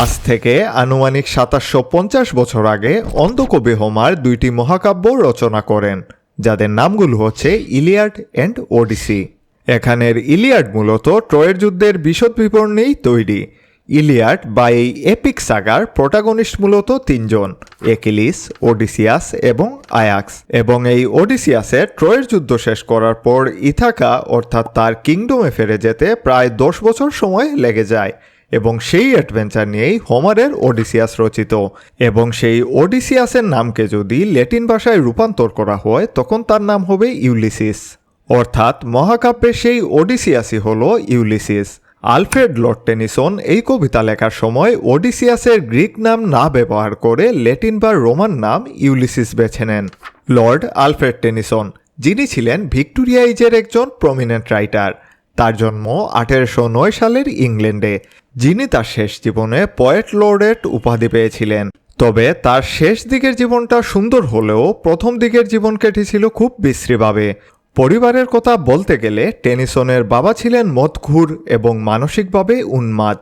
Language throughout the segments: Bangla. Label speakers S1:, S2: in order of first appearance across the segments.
S1: আজ থেকে আনুমানিক ২৭৫০ বছর আগে অন্ধকবি হোমার দুইটি মহাকাব্য রচনা করেন, যাদের নামগুলো হচ্ছে ইলিয়াড অ্যান্ড ওডিসি। এখানের ইলিয়াড মূলত ট্রয়ের যুদ্ধের বিশদ বিবরণেই তৈরি। ইলিয়াড বা এই এপিক সাগার প্রোটাগনিস্ট মূলত তিনজন: একিলিস, ওডিসিয়াস এবং আয়াক্স। এবং এই ওডিসিয়াসের ট্রয়ের যুদ্ধ শেষ করার পর ইথাকা অর্থাৎ তার কিংডমে ফিরে যেতে প্রায় ১০ বছর সময় লেগে যায়, এবং সেই অ্যাডভেঞ্চার নিয়েই হোমারের ওডিসিয়াস রচিত। এবং সেই ওডিসিয়াসের নামকে যদি ল্যাটিন ভাষায় রূপান্তর করা হয় তখন তার নাম হবে ইউলিসিস, অর্থাৎ মহাকাব্যের সেই ওডিসিয়াসই হল ইউলিসিস। আলফ্রেড লর্ড টেনিসন এই কবিতা লেখার সময় ওডিসিয়াসের গ্রিক নাম না ব্যবহার করে ল্যাটিন বা রোমান নাম ইউলিসিস বেছে নেন। লর্ড আলফ্রেড টেনিসন, যিনি ছিলেন ভিক্টোরিয়া এজের একজন প্রমিনেন্ট রাইটার। তার জন্ম ১৮০৯ সালের ইংল্যান্ডে। যিনি তার শেষ জীবনে পয়েট লরেট উপাধি পেয়েছিলেন। তবে তার শেষ দিকের জীবনটা সুন্দর হলেও প্রথম দিকের জীবন কেটেছিল খুব বিশ্রীভাবে। পরিবারের কথা বলতে গেলে টেনিসনের বাবা ছিলেন মদঘুর এবং মানসিকভাবে উন্মাদ।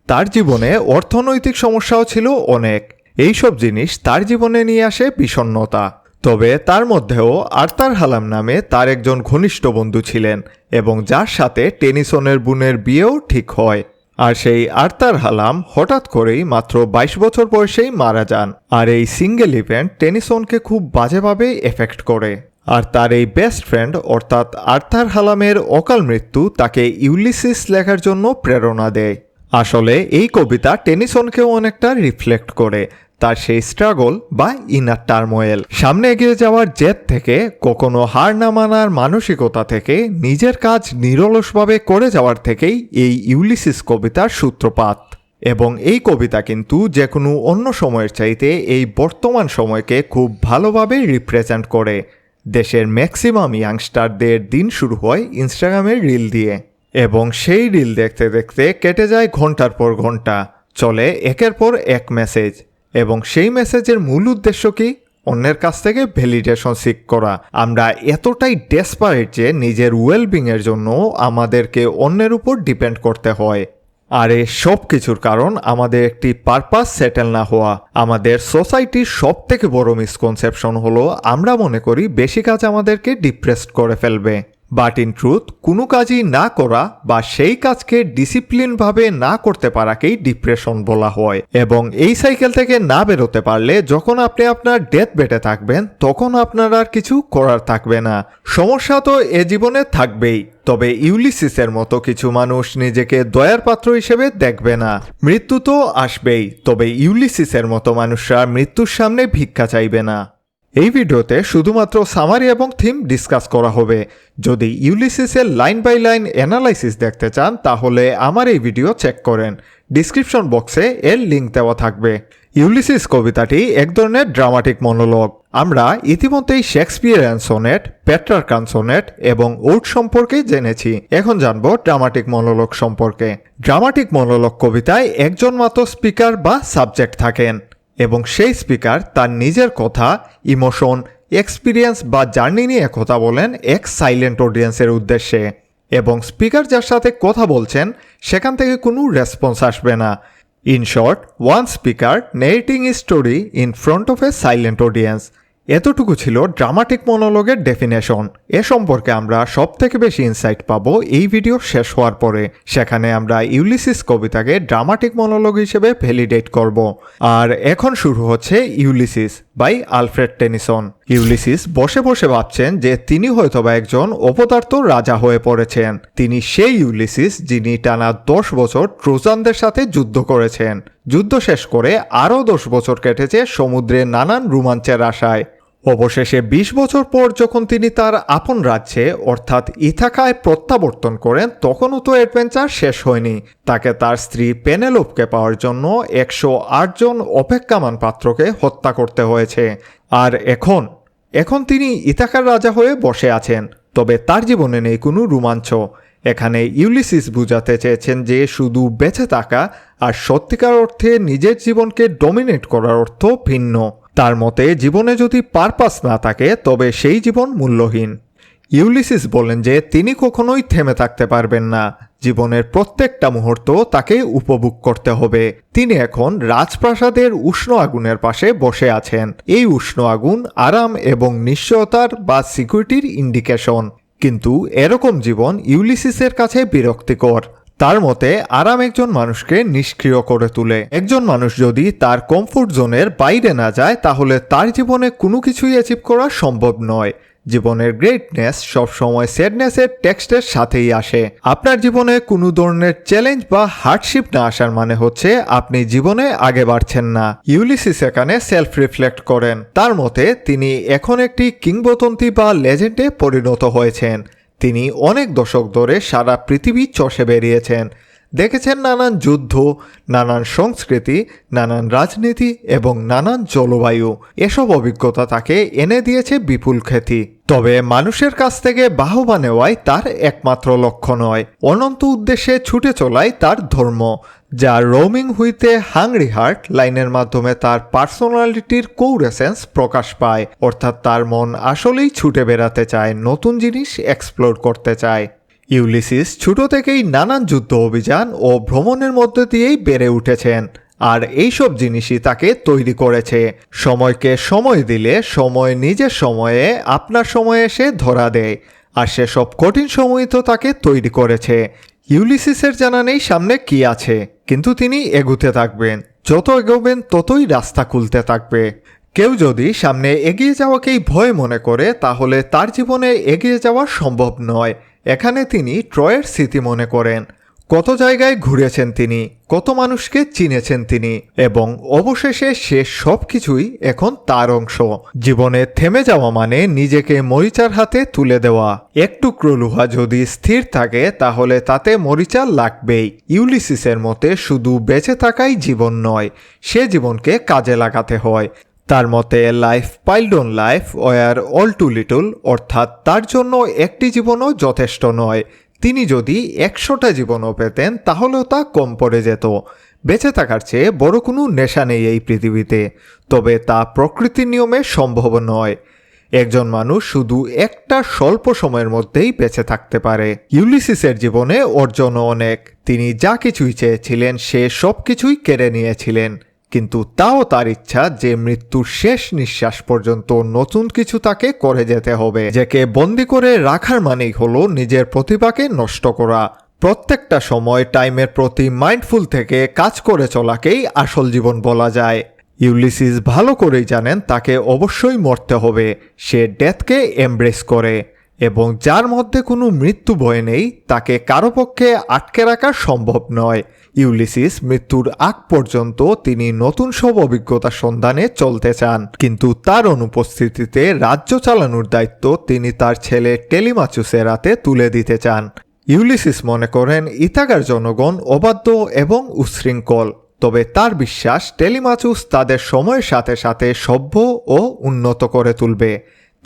S1: তার জীবনে অর্থনৈতিক সমস্যাও ছিল অনেক। এইসব জিনিস তার জীবনে নিয়ে আসে বিষণ্ণতা। তবে তার মধ্যেও আর্থার হালাম নামে তার একজন ঘনিষ্ঠ বন্ধু ছিলেন, এবং যার সাথে টেনিসনের বোনের বিয়েও ঠিক হয়। আর সেই আর্থার হালাম হঠাৎ করেই মাত্র ২২ বছর বয়সেই মারা যান। আর এই সিঙ্গেল ইভেন্ট টেনিসনকে খুব বাজেভাবে এফেক্ট করে। আর তার এই বেস্ট ফ্রেন্ড অর্থাৎ আর্থার হালামের অকাল মৃত্যু তাকে ইউলিসিস লেখার জন্য প্রেরণা দেয়। আসলে এই কবিতা টেনিসনকেও অনেকটা রিফ্লেক্ট করে তার সেই স্ট্রাগল বা ইনার টার্মোয়েল। সামনে এগিয়ে যাওয়ার জেদ থেকে, কখনো হার না মানার মানসিকতা থেকে, নিজের কাজ নিরলসভাবে করে যাওয়ার থেকেই এই ইউলিসিস কবিতার সূত্রপাত। এবং এই কবিতা কিন্তু যে কোনো অন্য সময়ের চাইতে এই বর্তমান সময়কে খুব ভালোভাবে রিপ্রেজেন্ট করে। দেশের ম্যাক্সিমাম ইয়াংস্টারদের দিন শুরু হয় ইনস্টাগ্রামের রিল দিয়ে, এবং সেই রিল দেখতে দেখতে কেটে যায় ঘন্টার পর ঘন্টা। চলে একের পর এক মেসেজ, এবং সেই মেসেজের মূল উদ্দেশ্য কি? অন্যের কাছ থেকে ভ্যালিডেশন সিক করা। আমরা এতটাই ডেসপারেট যে নিজের ওয়েলবিংয়ের জন্য আমাদেরকে অন্যের উপর ডিপেন্ড করতে হয়। আর এই সব কিছুর কারণ আমাদের একটি পারপাস সেটেল না হওয়া। আমাদের সোসাইটির সব থেকে বড় মিসকনসেপশন হলো আমরা মনে করি বেশি কাজ আমাদেরকে ডিপ্রেসড করে ফেলবে। বাট ইন ট্রুথ, কোনো কাজই না করা বা সেই কাজকে ডিসিপ্লিনভাবে না করতে পারাকেই ডিপ্রেশন বলা হয়। এবং এই সাইকেল থেকে না বেরোতে পারলে যখন আপনি আপনার ডেথ বেডে থাকবেন তখন আপনার আর কিছু করার থাকবে না। সমস্যা তো এ জীবনে থাকবেই, তবে ইউলিসিসের মতো কিছু মানুষ নিজেকে দয়ার পাত্র হিসেবে দেখবে না। মৃত্যু তো আসবেই, তবে ইউলিসিসের মতো মানুষরা মৃত্যুর সামনে ভিক্ষা চাইবে না। এই ভিডিওতে শুধুমাত্র সামারি এবং থিম ডিসকাস করা হবে। যদি ইউলিসিসের লাইন বাই লাইন অ্যানালাইসিস দেখতে চান তাহলে আমার এই ভিডিও চেক করেন, ডিসক্রিপশন বক্সে এর লিঙ্ক দেওয়া থাকবে। ইউলিসিস কবিতাটি এক ধরনের ড্রামাটিক মনোলগ। আমরা ইতিমধ্যেই শেক্সপিয়ারিয়ান সোনেট, পেট্রার্কান সোনেট এবং ওড সম্পর্কে জেনেছি। এখন জানবো ড্রামাটিক মনোলগ সম্পর্কে। ড্রামাটিক মনোলগ কবিতায় একজন মাত্র স্পিকার বা সাবজেক্ট থাকেন, এবং সেই স্পিকার তার নিজের কথা, ইমোশন, এক্সপিরিয়েন্স বা জার্নি নিয়ে কথা বলেন এক সাইলেন্ট অডিয়েন্সের উদ্দেশ্যে। এবং স্পিকার যার সাথে কথা বলছেন সেখান থেকে কোনো রেসপন্স আসবে না। In short, one speaker narrating a story in front of a silent audience. এতটুকু ছিল ড্রামাটিক মনোলগের ডেফিনেশন। এ সম্পর্কে আমরা সব থেকে বেশি ইনসাইট পাবো এই ভিডিও শেষ হওয়ার পরে। সেখানে আমরা ইউলিসিস কবিতাকে ড্রামাটিক মনোলগ হিসেবে ভ্যালিডেট করব। আর এখন শুরু হচ্ছে Ulysses by Alfred Tennyson. Ulysses বসে বসে ভাবছেন যে তিনি হয়তোবা একজন অপদার্থ রাজা হয়ে পড়েছেন। তিনি সেই ইউলিসিস যিনি টানা ১০ বছর ট্রোজানদের সাথে যুদ্ধ করেছেন। যুদ্ধ শেষ করে আরও ১০ বছর কেটেছে সমুদ্রে নানান রোমাঞ্চের আশায়। অবশেষে ২০ বছর পর যখন তিনি তার আপন রাজ্যে অর্থাৎ ইথাকায় প্রত্যাবর্তন করেন তখনও তো অ্যাডভেঞ্চার শেষ হয়নি। তাকে তার স্ত্রী পেনেলোপকে পাওয়ার জন্য ১০৮ জন অপেক্ষামান পাত্রকে হত্যা করতে হয়েছে। আর এখন তিনি ইথাকার রাজা হয়ে বসে আছেন, তবে তার জীবনে নেই কোনো রোমাঞ্চ। এখানে ইউলিসিস বুঝাতে চেয়েছেন যে শুধু বেঁচে থাকা আর সত্যিকার অর্থে নিজের জীবনকে ডমিনেট করার অর্থ ভিন্ন। তার মতে জীবনে যদি পারপাস না থাকে তবে সেই জীবন মূল্যহীন। ইউলিসিস বলেন যে তিনি কখনোই থেমে থাকতে পারবেন না, জীবনের প্রত্যেকটা মুহূর্ত তাকে উপভোগ করতে হবে। তিনি এখন রাজপ্রাসাদের উষ্ণ আগুনের পাশে বসে আছেন। এই উষ্ণ আগুন আরাম এবং নিশ্চয়তার বা সিকিউরিটির ইন্ডিকেশন। কিন্তু এরকম জীবন ইউলিসিসের কাছে বিরক্তিকর। তার মতে আরাম একজন মানুষকে নিষ্ক্রিয় করে তোলে। একজন মানুষ যদি তার কমফোর্ট জোনের বাইরে না যায় তাহলে তার জীবনে কোনো কিছুই অ্যাচিভ করা সম্ভব নয়। জীবনের গ্রেটনেস সবসময় স্যাডনেসের টেক্সটের সাথেই আসে। আপনার জীবনে কোনো ধরনের চ্যালেঞ্জ বা হার্ডশিপ না আসার মানে হচ্ছে আপনি জীবনে আগে বাড়ছেন না। ইউলিসিস এখানে সেলফ রিফ্লেক্ট করেন। তার মতে তিনি এখন একটি কিংবদন্তি বা লেজেন্ডে পরিণত হয়েছেন। তিনি অনেক দশক ধরে সারা পৃথিবী চষে বেরিয়েছেন, দেখেছেন নানান যুদ্ধ, নানান সংস্কৃতি, নানান রাজনীতি এবং নানান জলবায়ু। এসব অভিজ্ঞতা তাকে এনে দিয়েছে বিপুল খ্যাতি। তবে মানুষের কাছ থেকে বাহবা নেওয়াই তার একমাত্র লক্ষ্য নয়, অনন্ত উদ্দেশ্যে ছুটে চলাই তার ধর্ম, যা roaming with A hungry heart লাইনের মাধ্যমে তার পার্সোনালিটির কোর এসেন্স প্রকাশ পায়। অর্থাৎ তার মন আসলেই ছুটে বেড়াতে চায়, নতুন জিনিস এক্সপ্লোর করতে চায়। ইউলিসিস ছোট থেকেই নানান যুদ্ধ অভিযান ও ভ্রমণের মধ্যে দিয়েই বেড়ে উঠেছেন, আর এইসব জিনিসই তাকে তৈরি করেছে। সময়কে সময় দিলে সময় নিজের সময়ে আপনার সময়ে এসে ধরা দেয়, আর সেসব কঠিন সময় তো তাকে তৈরি করেছে। ইউলিসিসের জানা নেই সামনে কি আছে, কিন্তু তিনি এগুতে থাকবেন। যত এগোবেন ততই রাস্তা খুলতে থাকবে। কেউ যদি সামনে এগিয়ে যাওয়াকেই ভয় মনে করে তাহলে তার জীবনে এগিয়ে যাওয়া সম্ভব নয়। এখানে তিনি ট্রয়ের স্মৃতি মনে করেন। কত জায়গায় ঘুরেছেন তিনি, কত মানুষকে চিনেছেন তিনি, এবং অবশেষে সে সব কিছুই এখন তার অংশ। জীবনে থেমে যাওয়া মানে নিজেকে মরিচার হাতে তুলে দেওয়া। এক টুকরো লোহা যদি স্থির থাকে তাহলে তাতে মরিচা লাগবেই। ইউলিসিসের মতে শুধু বেঁচে থাকাই জীবন নয়, সে জীবনকে কাজে লাগাতে হয়। তার মতে life piled on life were all too little, অর্থাৎ তার জন্য একটি জীবনও যথেষ্ট নয়। তিনি যদি 100টা জীবনও পেতেন তাহলেও তা কম পড়ে যেত। বেঁচে থাকার চেয়ে বড় কোনো নেশা নেই এই পৃথিবীতে, তবে তা প্রকৃতির নিয়মে সম্ভব নয়। একজন মানুষ শুধু একটা স্বল্প সময়ের মধ্যেই বেঁচে থাকতে পারে। ইউলিসিসের জীবনে অর্জনও অনেক। তিনি যা কিছুই চেয়েছিলেন সে সব কিছুই কেড়ে নিয়েছিলেন, কিন্তু তাও তার ইচ্ছা যে মৃত্যুর শেষ নিঃশ্বাস পর্যন্ত নতুন কিছু তাকে করে যেতে হবে। যাকে বন্দি করে রাখার মানেই হলো নিজের প্রতিভাকে নষ্ট করা। প্রত্যেকটা সময় টাইমের প্রতি মাইন্ডফুল থেকে কাজ করে চলাকেই আসল জীবন বলা যায়। ইউলিসিস ভালো করেই জানেন তাকে অবশ্যই মরতে হবে। সে ডেথকে এমব্রেস করে, এবং যার মধ্যে কোনো মৃত্যু ভয় নেই তাকে কারো পক্ষে আটকে রাখা সম্ভব নয়। ইউলিসিস মৃত্যুর আগ পর্যন্ত তিনি নতুন সব অভিজ্ঞতার সন্ধানে চলতে চান, কিন্তু তার অনুপস্থিতিতে রাজ্য চালানোর দায়িত্ব তিনি তার ছেলে টেলিমাচুসের হাতে তুলে দিতে চান। ইউলিসিস মনে করেন ইথাকার জনগণ অবাধ্য এবং উচ্ছৃঙ্খল, তবে তার বিশ্বাস টেলিমাচুস তাদের সময়ের সাথে সাথে সভ্য ও উন্নত করে তুলবে।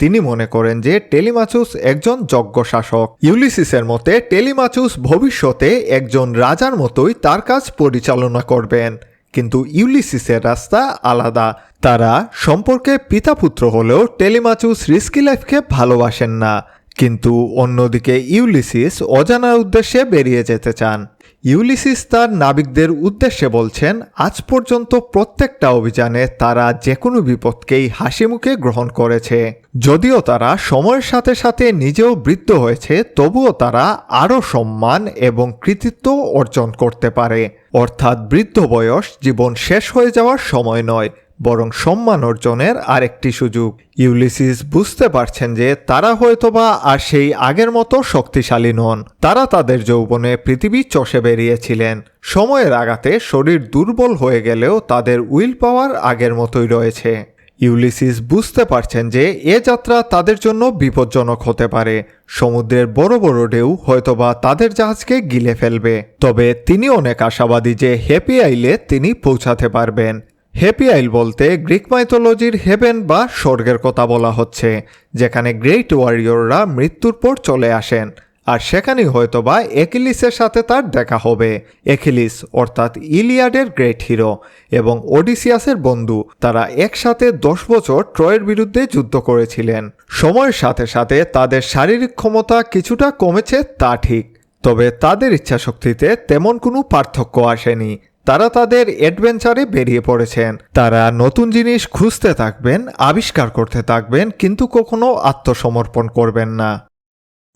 S1: তিনি মনে করেন যে টেলিমাচুস একজন যোগ্য শাসক। ইউলিসিসের মতে টেলিমাচুস ভবিষ্যতে একজন রাজার মতোই তার কাজ পরিচালনা করবেন, কিন্তু ইউলিসিসের রাস্তা আলাদা। তারা সম্পর্কে পিতাপুত্র হলেও টেলিমাচুস রিস্কি লাইফকে ভালোবাসেন না, কিন্তু অন্যদিকে ইউলিসিস অজানা উদ্দেশ্যে বেরিয়ে যেতে চান। ইউলিসিস তার নাবিকদের উদ্দেশ্যে বলছেন, আজ পর্যন্ত প্রত্যেকটা অভিযানে তারা যে কোনো বিপদকেই হাসি মুখে গ্রহণ করেছে। যদিও তারা সময়ের সাথে সাথে নিজেও বৃদ্ধ হয়েছে, তবুও তারা আরও সম্মান এবং কৃতিত্ব অর্জন করতে পারে। অর্থাৎ বৃদ্ধ বয়স জীবন শেষ হয়ে যাওয়ার সময় নয়, বরং সম্মান অর্জনের আরেকটি সুযোগ। ইউলিসিস বুঝতে পারছেন যে তারা হয়তোবা আর সেই আগের মতো শক্তিশালী নন। তারা তাদের যৌবনে পৃথিবী চষে বেরিয়েছিলেন। সময়ের আঘাতে শরীর দুর্বল হয়ে গেলেও তাদের উইল পাওয়ার আগের মতোই রয়েছে। ইউলিসিস বুঝতে পারছেন যে এ যাত্রা তাদের জন্য বিপজ্জনক হতে পারে। সমুদ্রের বড় বড় ঢেউ হয়তোবা তাদের জাহাজকে গিলে ফেলবে, তবে তিনি অনেক আশাবাদী যে হ্যাপি আইলে তিনি পৌঁছাতে পারবেন। হ্যাপি আইল বলতে গ্রিক মাইথোলজির হেভেন বা স্বর্গের কথা বলা হচ্ছে, যেখানে গ্রেট ওয়ারিয়ররা মৃত্যুর পর চলে আসেন। আর সেখানেই হয়তোবা একিলিসের সাথে তার দেখা হবে। একিলিস অর্থাৎ ইলিয়াডের গ্রেট হিরো এবং ওডিসিয়াসের বন্ধু, তারা একসাথে 10 বছর ট্রয়ের বিরুদ্ধে যুদ্ধ করেছিলেন। সময়ের সাথে সাথে তাদের শারীরিক ক্ষমতা কিছুটা কমেছে তা ঠিক, তবে তাদের ইচ্ছাশক্তিতে তেমন কোনো পার্থক্য আসেনি। তারা তাদের অ্যাডভেঞ্চারে বেরিয়ে পড়েছেন। তারা নতুন জিনিস খুঁজতে থাকবেন, আবিষ্কার করতে থাকবেন, কিন্তু কখনো আত্মসমর্পণ করবেন না।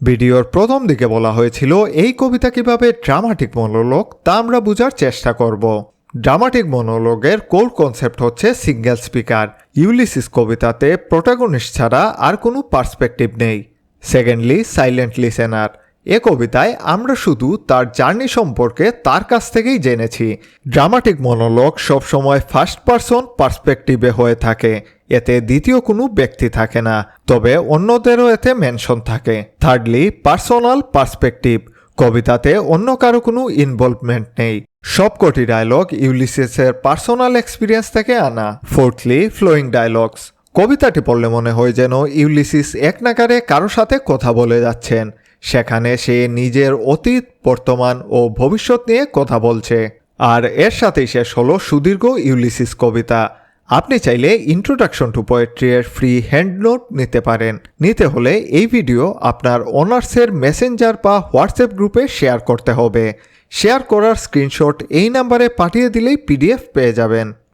S1: ভিডিওর প্রথম দিকে বলা হয়েছিল এই কবিতা কিভাবে ড্রামাটিক মনোলগ তা আমরা বোঝার চেষ্টা করব। ড্রামাটিক মনোলগের কোর কনসেপ্ট হচ্ছে সিঙ্গেল স্পিকার। ইউলিসিস কবিতাতে প্রোটাগনিস্ট ছাড়া আর কোনো পার্সপেক্টিভ নেই। Secondly, silent listener. এ কবিতায় আমরা শুধু তার জার্নি সম্পর্কে তার কাছ থেকেই জেনেছি। ড্রামাটিক মনোলগ সবসময় ফার্স্ট পারসন পার্সপেক্টিভে হয়ে থাকে, এতে দ্বিতীয় কোনো ব্যক্তি থাকে না, তবে অন্যদেরও এতে মেনশন থাকে। Thirdly, personal perspective. কবিতাতে অন্য কারো কোনো ইনভলভমেন্ট নেই, সবকটি ডায়লগ ইউলিসিসের পার্সোনাল এক্সপিরিয়েন্স থেকে আনা। Fourthly, flowing dialogues. কবিতাটি পড়লে মনে হয় যেন ইউলিসিস এক নাগারে কারো সাথে কথা বলে যাচ্ছেন, সেখানে সে নিজের অতীত, বর্তমান ও ভবিষ্যৎ নিয়ে কথা বলছে। আর এর সাথেই শেষ হলো সুদীর্ঘ ইউলিসিস কবিতা। আপনি চাইলে ইন্ট্রোডাকশন টু পোয়েট্রি এর ফ্রি হ্যান্ড নোট নিতে পারেন। নিতে হলে এই ভিডিও আপনার অনার্সের মেসেঞ্জার বা হোয়াটসঅ্যাপ গ্রুপে শেয়ার করতে হবে। শেয়ার করার স্ক্রিনশট এই নাম্বারে পাঠিয়ে দিলেই পিডিএফ পেয়ে যাবেন।